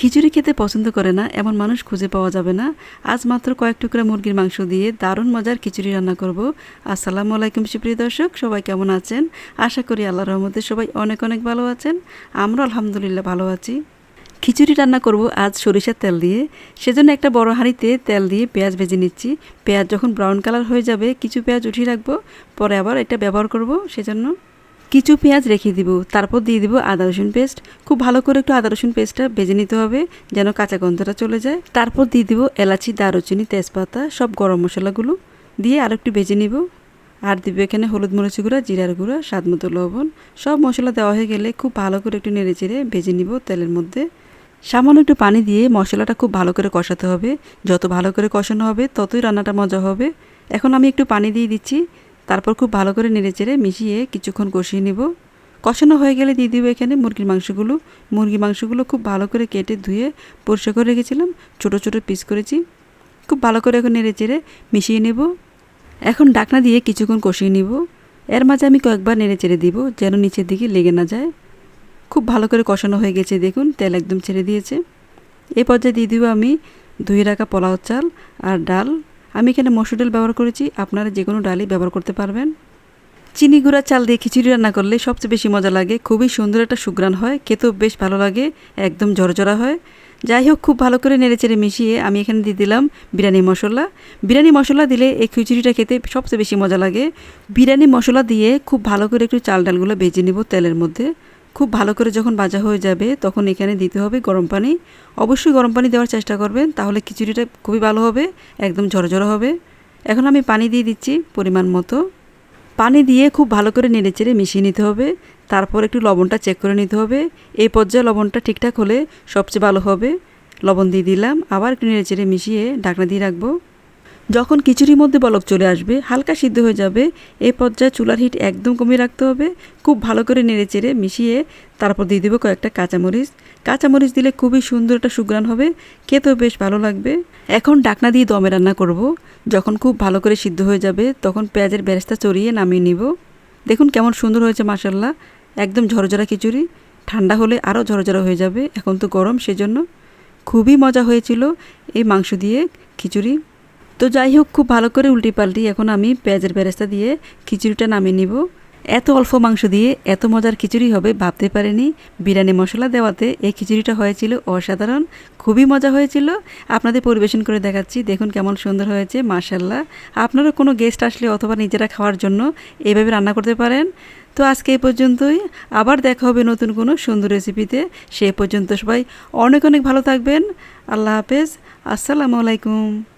খিচুড়ি খেতে পছন্দ করে না এমন মানুষ খুঁজে পাওয়া যাবে না। আজ মাত্র কয়েক টুকরা মুরগির মাংস দিয়ে দারুণ মজার খিচুড়ি রান্না করব। আসসালামু আলাইকুম সুপ্রিয় দর্শক, সবাই কেমন আছেন? আশা করি আল্লাহর রহমতে সবাই অনেক অনেক ভালো আছেন। আমরা আলহামদুলিল্লাহ ভালো আছি। খিচুড়ি রান্না করব আজ সরিষার তেল দিয়ে। সেজন্য একটা বড় হাঁড়িতে তেল দিয়ে পেঁয়াজ ভেজে নিচ্ছি। পেঁয়াজ যখন ব্রাউন কালার হয়ে যাবে কিছু পেঁয়াজ উঠিয়ে রাখবো, পরে আবার এটা ব্যবহার করব। সেজন্য কিছু পেঁয়াজ রেখে দিব, তারপর দিয়ে দিব আদা রসুন পেস্ট। খুব ভালো করে একটু আদা রসুন পেস্টটা ভেজে নিতে হবে যেন কাঁচা গন্ধটা চলে যায়। তারপর দিয়ে দিব এলাচি, দারুচিনি, তেজপাতা, সব গরম মশলাগুলো দিয়ে আর একটু ভেজে নিব। আর দিব এখানে হলুদ, মরিচ গুঁড়া, জিরার গুঁড়া, স্বাদ মতো লবণ। সব মশলা দেওয়া হয়ে গেলে খুব ভালো করে একটু নেড়ে চেড়ে ভেজে নিব তেলের মধ্যে। সামান্য একটু পানি দিয়ে মশলাটা খুব ভালো করে কষাতে হবে। যত ভালো করে কষানো হবে ততই রান্নাটা মজা হবে। এখন আমি একটু পানি দিয়ে দিচ্ছি। তারপর খুব ভালো করে নেড়েচেড়ে মিশিয়ে কিছুক্ষণ কষিয়ে নেব। কষানো হয়ে গেলে দিয়ে দিব এখানে মুরগির মাংসগুলো খুব ভালো করে কেটে ধুয়ে পরিষ্কার করে রেখেছিলাম, ছোট ছোট পিস করেছি। খুব ভালো করে এখন নেড়েচেড়ে মিশিয়ে নেব। এখন ঢাকনা দিয়ে কিছুক্ষণ কষিয়ে নিব। এর মাঝে আমি কয়েকবার নেড়েচেড়ে দিব যেন নিচের দিকে লেগে না যায়। খুব ভালো করে কষানো হয়ে গেছে, দেখুন তেল একদম ছেড়ে দিয়েছে। এই পর্যায়ে দিয়ে দিব আমি ধুয়ে রাখা পোলাও চাল আর ডাল। আমি এখানে মসুর ডাল ব্যবহার করেছি, আপনারা যে কোনো ডালই ব্যবহার করতে পারবেন। চিনি গুঁড়া চাল দিয়ে খিচুড়ি রান্না করলে সবচেয়ে বেশি মজা লাগে। খুবই সুন্দর একটা সুঘ্রাণ হয়, খেতেও বেশ ভালো লাগে, একদম ঝরঝরা হয়। যাই হোক, খুব ভালো করে নেড়েচেড়ে মিশিয়ে আমি এখানে দিয়ে দিলাম বিরিয়ানি মশলা। বিরিয়ানি মশলা দিলে এই খিচুড়িটা খেতে সবচেয়ে বেশি মজা লাগে। বিরিয়ানি মশলা দিয়ে খুব ভালো করে একটু চাল ডালগুলো ভেজে নেব তেলের মধ্যে। খুব ভালো করে যখন ভাজা হয়ে যাবে তখন এখানে দিতে হবে গরম পানি। অবশ্যই গরম পানি দেওয়ার চেষ্টা করবেন, তাহলে খিচুড়িটা খুবই ভালো হবে, একদম ঝরঝরা হবে। এখন আমি পানি দিয়ে দিচ্ছি পরিমাণ মতো। পানি দিয়ে খুব ভালো করে নেড়েচেড়ে মিশিয়ে নিতে হবে। তারপর একটু লবণটা চেক করে নিতে হবে। এই পর্যায়ে লবণটা ঠিকঠাক হলে সবচেয়ে ভালো হবে। লবণ দিয়ে দিলাম, আবার একটু নেড়েচেড়ে মিশিয়ে ঢাকনা দিয়ে রাখবো। যখন খিচুড়ির মধ্যে বলক চলে আসবে, হালকা সিদ্ধ হয়ে যাবে, এই পর্যায়ে চুলার হিট একদম কমিয়ে রাখতে হবে। খুব ভালো করে নেড়েচেড়ে মিশিয়ে তারপর দিয়ে দেবো কয়েকটা কাঁচামরিচ দিলে খুবই সুন্দর একটা সুঘ্রাণ হবে, খেতেও বেশ ভালো লাগবে। এখন ঢাকনা দিয়ে দমে রান্না করব। যখন খুব ভালো করে সিদ্ধ হয়ে যাবে তখন পেঁয়াজের বেরেস্তা চড়িয়ে নামিয়ে নিব। দেখুন কেমন সুন্দর হয়েছে মাশাআল্লাহ, একদম ঝরঝরা খিচুড়ি। ঠান্ডা হলে আরও ঝরঝরা হয়ে যাবে, এখন তো গরম, সেজন্য খুবই মজা হয়েছিল এই মাংস দিয়ে খিচুড়ি। তো যাই হোক, খুব ভালো করে উল্টি পাল্টি এখন আমি পেঁয়াজের বেরেস্তা দিয়ে খিচুড়িটা নামিয়ে নিব। এত অল্প মাংস দিয়ে এত মজার খিচুড়ি হবে ভাবতে পারিনি। বিরিয়ানি মশলা দেওয়াতে এই খিচুড়িটা হয়েছিল অসাধারণ, খুবই মজা হয়েছিল। আপনাদের পরিবেশন করে দেখাচ্ছি, দেখুন কেমন সুন্দর হয়েছে মাশাআল্লাহ। আপনারা কোনো গেস্ট আসলে অথবা নিজেরা খাওয়ার জন্য এইভাবে রান্না করতে পারেন। তো আজকে এই পর্যন্তই, আবার দেখা হবে নতুন কোনো সুন্দর রেসিপিতে। সেই পর্যন্ত সবাই অনেক অনেক ভালো থাকবেন। আল্লাহ হাফেজ, আসসালামু আলাইকুম।